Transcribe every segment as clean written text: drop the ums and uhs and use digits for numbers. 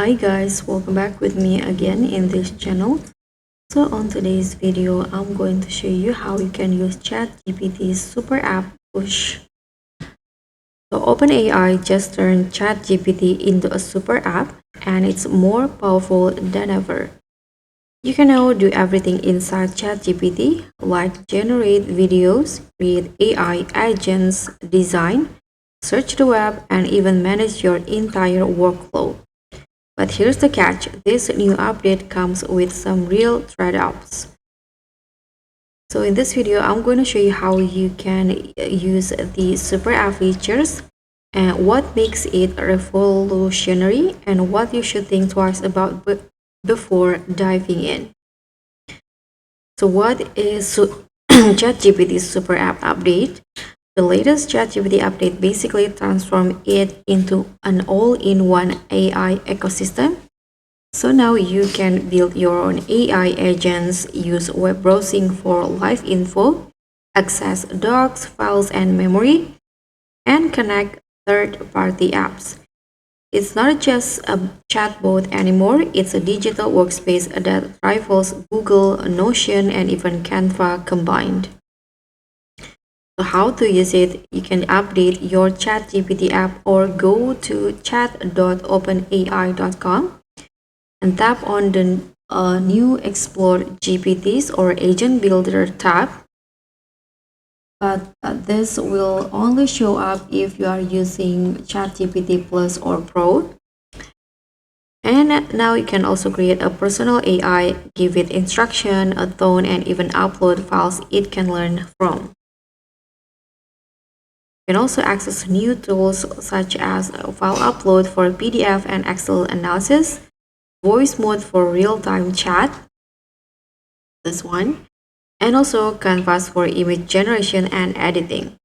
Hi guys, welcome back with me again in this channel. So on today's video, I'm going to show you how you can use ChatGPT Super App push. So OpenAI just turned ChatGPT into a super app and it's more powerful than ever. You can now do everything inside ChatGPT like generate videos, create AI agents, design, search the web, and even manage your entire workflow. But here's the catch, this new update comes with some real trade-offs. So in this video, I'm going to show you how you can use the super app features and what makes it revolutionary and what you should think twice about before diving in. So what is ChatGPT Super App Update? The latest ChatGPT update basically transformed it into an all-in-one AI ecosystem. So now you can build your own AI agents, use web browsing for live info, access docs, files, and memory, and connect third-party apps. It's not just a chatbot anymore, it's a digital workspace that rivals Google, Notion, and even Canva combined. So how to use it? You can update your ChatGPT app or go to chat.openai.com and tap on the new Explore GPTs or Agent Builder tab. But this will only show up if you are using ChatGPT Plus or Pro. And now you can also create a personal AI, give it instruction, a tone, and even upload files it can learn from. You can also access new tools such as file upload for PDF and Excel analysis, voice mode for real-time chat, this one, and also Canvas for image generation and editing.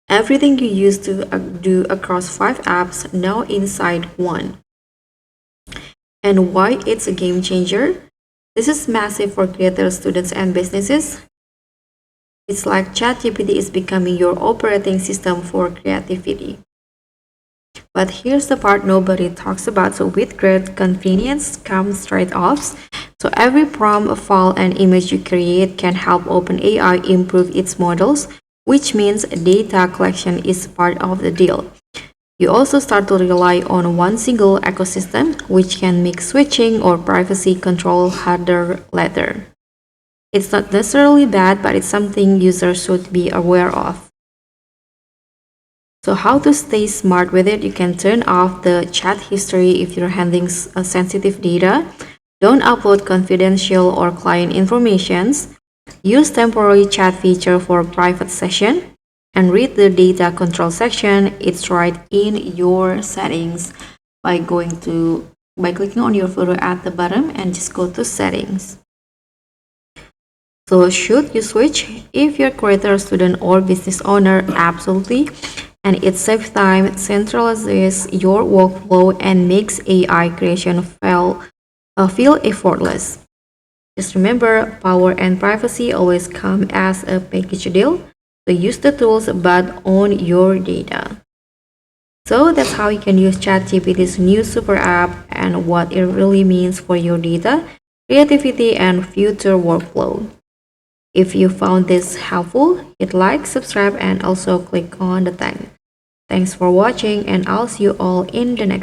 Everything you used to do across 5 apps now inside one. And why it's a game changer? This is massive for creators, students, and businesses. It's like ChatGPT is becoming your operating system for creativity. But here's the part nobody talks about. So with great convenience comes trade-offs. So every prompt, file, and image you create can help OpenAI improve its models, which means data collection is part of the deal. You also start to rely on one single ecosystem, which can make switching or privacy control harder later. It's not necessarily bad, but it's something users should be aware of. So how to stay smart with it? You can turn off the chat history if you're handling sensitive data. Don't upload confidential or client informations. Use temporary chat feature for private session. And read the data control section. It's right in your settings by clicking on your photo at the bottom and just go to settings. So should you switch? If you're a creator, student, or business owner, absolutely. And it saves time, centralizes your workflow, and makes AI creation feel effortless. Just remember, power and privacy always come as a package deal. So use the tools, but own your data. So that's how you can use ChatGPT's new super app and what it really means for your data, creativity, and future workflow. If you found this helpful, hit like, subscribe, and also click on the thanks for watching, and I'll see you all in the next